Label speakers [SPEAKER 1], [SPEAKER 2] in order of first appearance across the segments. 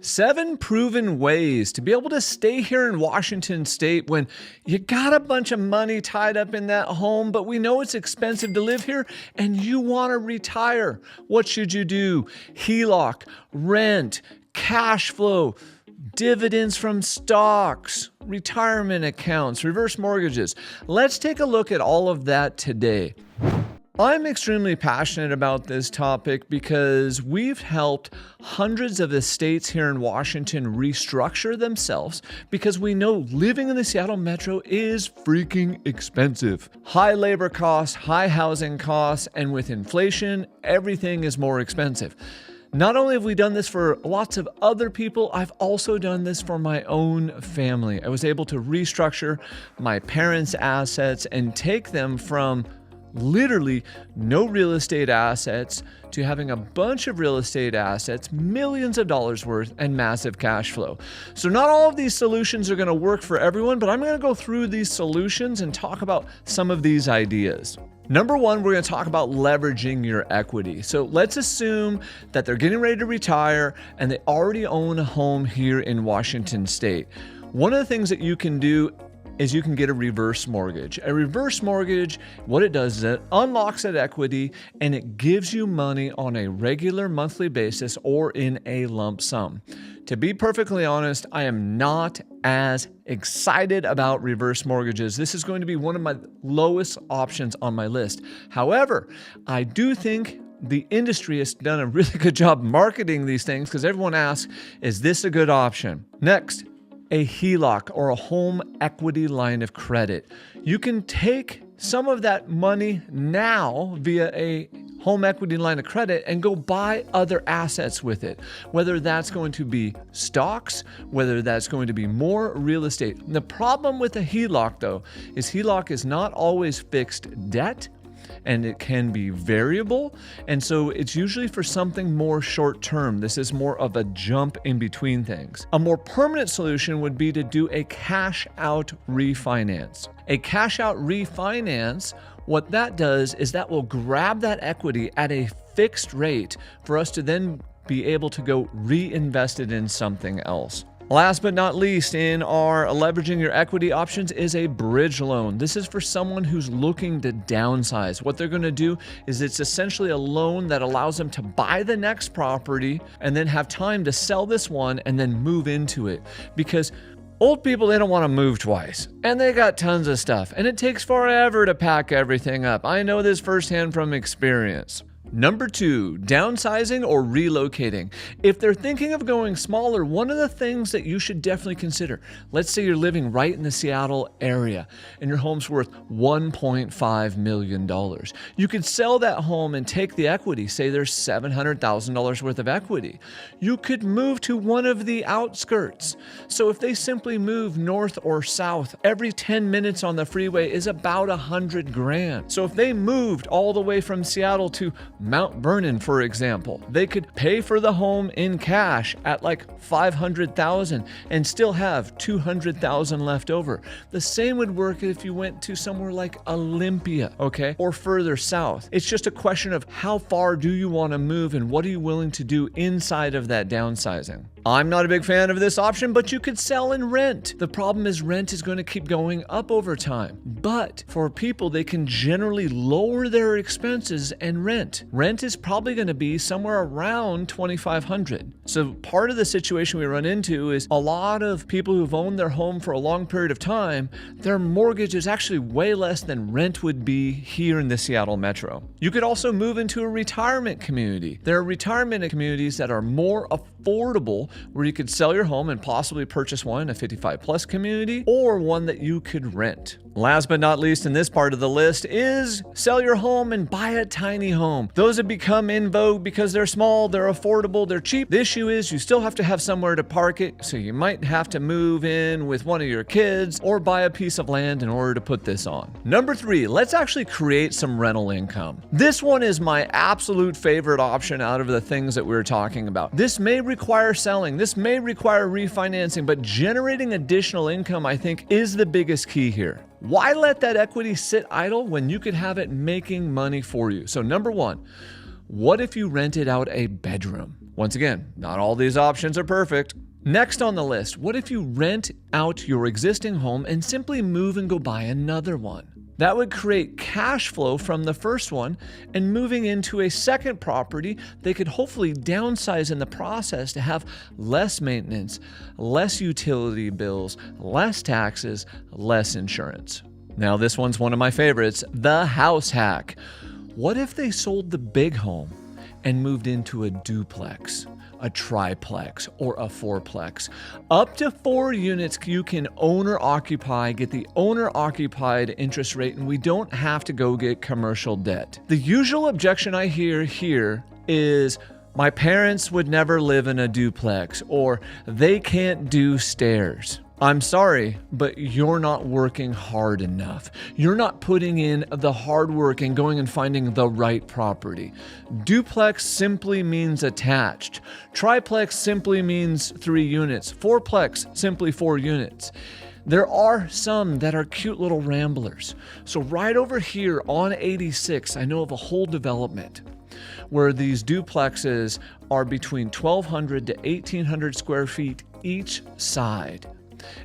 [SPEAKER 1] 7 proven ways to be able to stay here in Washington State when you got a bunch of money tied up in that home, but we know it's expensive to live here and you want to retire. What should you do? HELOC, rent, cash flow, dividends from stocks, retirement accounts, reverse mortgages. Let's take a look at all of that today. I'm extremely passionate about this topic because we've helped hundreds of estates here in Washington restructure themselves because we know living in the Seattle metro is freaking expensive. High labor costs, high housing costs, and with inflation, everything is more expensive. Not only have we done this for lots of other people, I've also done this for my own family. I was able to restructure my parents' assets and take them from literally no real estate assets to having a bunch of real estate assets, millions of dollars worth, and massive cash flow. So not all of these solutions are going to work for everyone, but I'm going to go through these solutions and talk about some of these ideas. Number one, we're going to talk about leveraging your equity. So let's assume that they're getting ready to retire and they already own a home here in Washington State. One of the things that you can do is you can get a reverse mortgage. A reverse mortgage, what it does is it unlocks that equity and it gives you money on a regular monthly basis or in a lump sum. To be perfectly honest, I am not as excited about reverse mortgages. This is going to be one of my lowest options on my list. However, I do think the industry has done a really good job marketing these things because everyone asks, is this a good option? Next, a HELOC or a home equity line of credit. You can take some of that money now via a home equity line of credit and go buy other assets with it, whether that's going to be stocks, whether that's going to be more real estate. And the problem with a HELOC, though, is HELOC is not always fixed debt, and it can be variable. And so it's usually for something more short term. This is more of a jump in between things. A more permanent solution would be to do a cash out refinance. A cash out refinance, what that does is that will grab that equity at a fixed rate for us to then be able to go reinvest it in something else. Last but not least, in our leveraging your equity options is a bridge loan. This is for someone who's looking to downsize. What they're going to do is it's essentially a loan that allows them to buy the next property and then have time to sell this one and then move into it. Because old people, they don't want to move twice, and they got tons of stuff, and it takes forever to pack everything up. I know this firsthand from experience. Number 2, downsizing or relocating. If they're thinking of going smaller, one of the things that you should definitely consider, let's say you're living right in the Seattle area and your home's worth $1.5 million. You could sell that home and take the equity. Say there's $700,000 worth of equity. You could move to one of the outskirts. So if they simply move north or south, every 10 minutes on the freeway is about $100,000. So if they moved all the way from Seattle to Mount Vernon, for example, they could pay for the home in cash at like $500,000 and still have $200,000 left over. The same would work if you went to somewhere like Olympia, okay, or further south. It's just a question of how far do you want to move and what are you willing to do inside of that downsizing. I'm not a big fan of this option, but you could sell and rent. The problem is rent is going to keep going up over time. But for people, they can generally lower their expenses and rent. Rent is probably going to be somewhere around $2,500. So part of the situation we run into is a lot of people who've owned their home for a long period of time, their mortgage is actually way less than rent would be here in the Seattle metro. You could also move into a retirement community. There are retirement communities that are more affordable, where you could sell your home and possibly purchase one in a 55 plus community or one that you could rent. Last but not least in this part of the list is sell your home and buy a tiny home. Those have become in vogue because they're small, they're affordable, they're cheap. The issue is you still have to have somewhere to park it, so you might have to move in with one of your kids or buy a piece of land in order to put this on. Number 3, let's actually create some rental income. This one is my absolute favorite option out of the things that we're talking about. This may require selling, this may require refinancing, but generating additional income, I think, is the biggest key here. Why let that equity sit idle when you could have it making money for you? So number 1, what if you rented out a bedroom? Once again, not all these options are perfect. Next on the list, what if you rent out your existing home and simply move and go buy another one? That would create cash flow from the first one, and moving into a second property, they could hopefully downsize in the process to have less maintenance, less utility bills, less taxes, less insurance. Now, this one's one of my favorites, the house hack. What if they sold the big home and moved into a duplex, a triplex, or a fourplex? Up to 4 units you can owner-occupy, get the owner-occupied interest rate, and we don't have to go get commercial debt. The usual objection I hear here is, my parents would never live in a duplex, or they can't do stairs. I'm sorry, but you're not working hard enough. You're not putting in the hard work and going and finding the right property. Duplex simply means attached. Triplex simply means 3 units. Fourplex, simply 4 units. There are some that are cute little ramblers. So right over here on 86, I know of a whole development where these duplexes are between 1,200 to 1,800 square feet each side.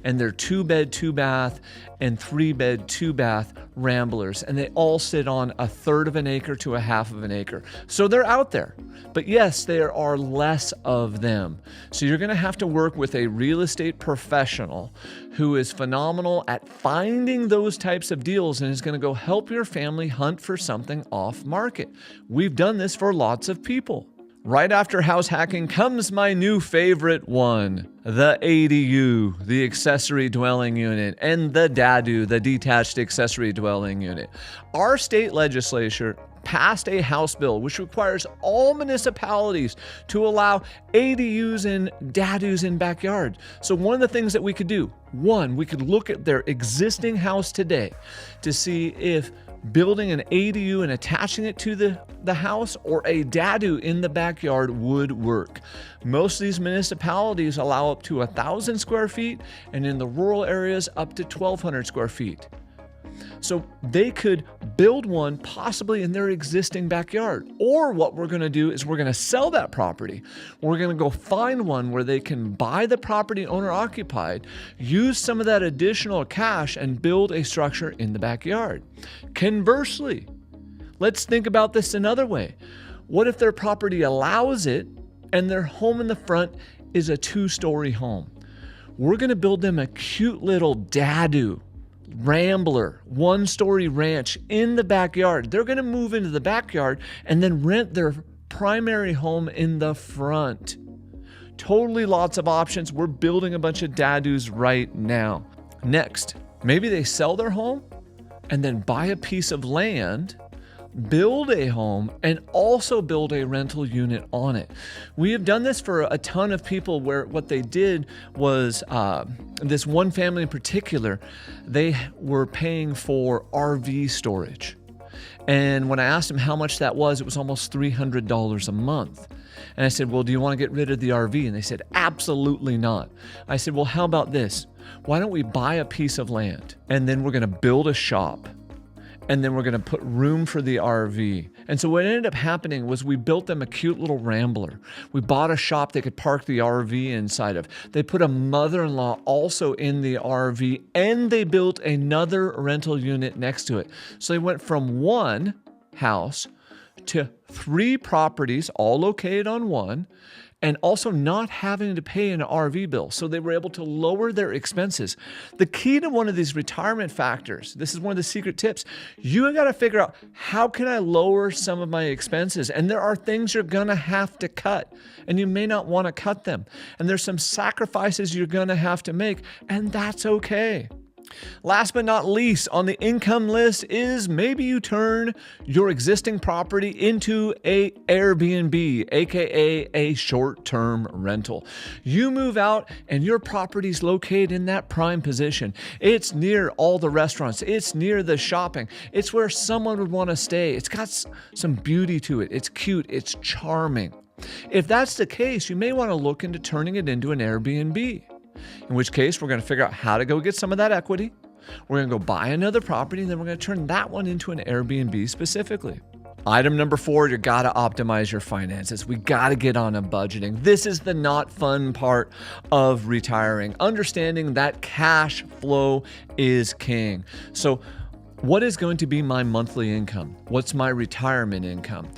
[SPEAKER 1] And they're 2-bed, 2-bath, and 3-bed, 2-bath ramblers. And they all sit on 1/3 of an acre to 1/2 of an acre. So they're out there. But yes, there are less of them. So you're going to have to work with a real estate professional who is phenomenal at finding those types of deals and is going to go help your family hunt for something off market. We've done this for lots of people. Right after house hacking comes my new favorite one, the ADU, the accessory dwelling unit, and the DADU, the detached accessory dwelling unit. Our state legislature passed a House bill which requires all municipalities to allow ADUs and DADUs in backyard. So one of the things that we could do, one, we could look at their existing house today to see if building an ADU and attaching it to the house or a DADU in the backyard would work. Most of these municipalities allow up to 1,000 square feet, and in the rural areas up to 1,200 square feet. So they could build one possibly in their existing backyard. Or what we're going to do is we're going to sell that property. We're going to go find one where they can buy the property owner occupied, use some of that additional cash, and build a structure in the backyard. Conversely, let's think about this another way. What if their property allows it and their home in the front is a 2-story home? We're going to build them a cute little DADU, rambler, 1-story ranch in the backyard. They're going to move into the backyard and then rent their primary home in the front. Totally lots of options. We're building a bunch of DADUs right now. Next, maybe they sell their home and then buy a piece of land, build a home, and also build a rental unit on it. We have done this for a ton of people where what they did was, this one family in particular, they were paying for RV storage. And when I asked them how much that was, it was almost $300 a month. And I said, well, do you want to get rid of the RV? And they said, absolutely not. I said, well, how about this? Why don't we buy a piece of land and then we're going to build a shop? And then we're going to put room for the RV. And so what ended up happening was we built them a cute little rambler. We bought a shop they could park the RV inside of. They put a mother-in-law also in the RV, and they built another rental unit next to it. So they went from one house to 3 properties, all located on one, and also not having to pay an RV bill. So they were able to lower their expenses. The key to one of these retirement factors, this is one of the secret tips, you got to figure out, how can I lower some of my expenses? And there are things you're going to have to cut, and you may not want to cut them. And there's some sacrifices you're going to have to make, and that's okay. Last but not least on the income list is maybe you turn your existing property into a Airbnb, aka a short-term rental. You move out and your property's located in that prime position. It's near all the restaurants. It's near the shopping. It's where someone would want to stay. It's got some beauty to it. It's cute. It's charming. If that's the case, you may want to look into turning it into an Airbnb. In which case, we're going to figure out how to go get some of that equity. We're going to go buy another property, and then we're going to turn that one into an Airbnb specifically. Item number 4, you got to optimize your finances. We got to get on a budgeting. This is the not fun part of retiring, understanding that cash flow is king. So what is going to be my monthly income? What's my retirement income?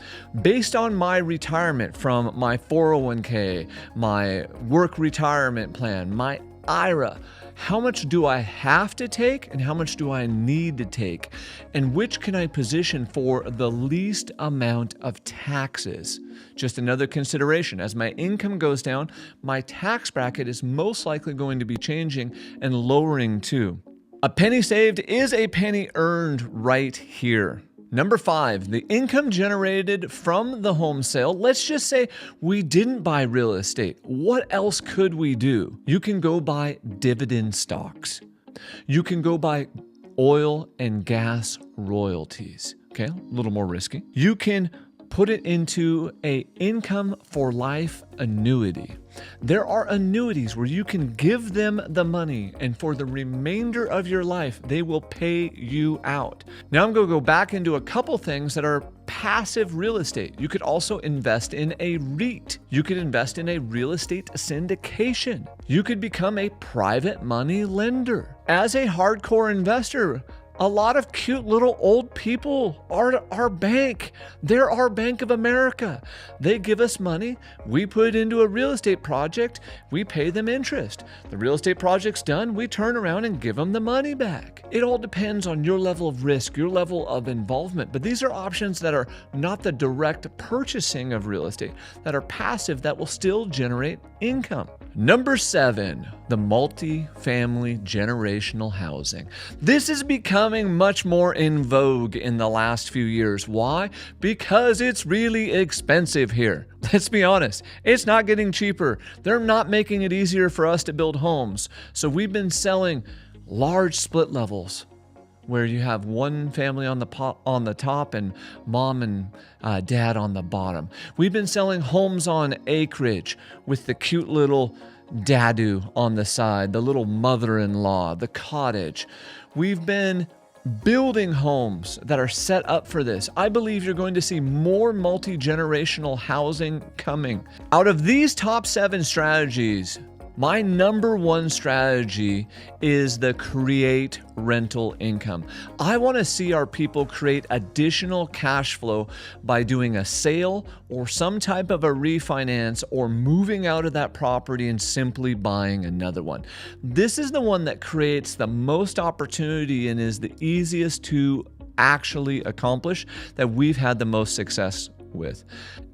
[SPEAKER 1] Based on my retirement from my 401k, my work retirement plan, my IRA, how much do I have to take and how much do I need to take? And which can I position for the least amount of taxes? Just another consideration. As my income goes down, my tax bracket is most likely going to be changing and lowering too. A penny saved is a penny earned right here. Number 5, the income generated from the home sale. Let's just say we didn't buy real estate. What else could we do? You can go buy dividend stocks. You can go buy oil and gas royalties. Okay, a little more risky. You can put it into a income for life annuity. There are annuities where you can give them the money and for the remainder of your life, they will pay you out. Now I'm going to go back into a couple things that are passive real estate. You could also invest in a REIT. You could invest in a real estate syndication. You could become a private money lender. As a hardcore investor, a lot of cute little old people are our bank. They're our Bank of America. They give us money. We put it into a real estate project. We pay them interest. The real estate project's done. We turn around and give them the money back. It all depends on your level of risk, your level of involvement. But these are options that are not the direct purchasing of real estate, that are passive, that will still generate income. Number 7, the multi-family generational housing. This is becoming much more in vogue in the last few years. Why? Because it's really expensive here. Let's be honest, it's not getting cheaper. They're not making it easier for us to build homes. So we've been selling large split levels where you have one family on the top and mom and dad on the bottom. We've been selling homes on acreage with the cute little dadu on the side, the little mother-in-law, the cottage. We've been building homes that are set up for this. I believe you're going to see more multi-generational housing coming. Out of these top 7 strategies, my number 1 strategy is the create rental income. I want to see our people create additional cash flow by doing a sale or some type of a refinance or moving out of that property and simply buying another one. This is the one that creates the most opportunity and is the easiest to actually accomplish, that we've had the most success with.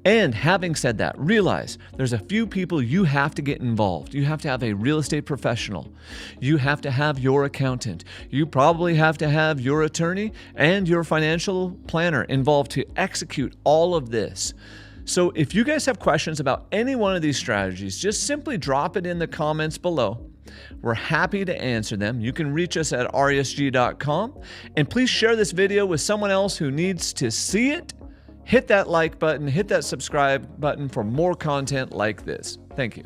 [SPEAKER 1] And having said that, realize there's a few people you have to get involved. You have to have a real estate professional. You have to have your accountant. You probably have to have your attorney and your financial planner involved to execute all of this. So if you guys have questions about any one of these strategies, just simply drop it in the comments below. We're happy to answer them. You can reach us at resg.com. And please share this video with someone else who needs to see it. Hit that like button, hit that subscribe button for more content like this. Thank you.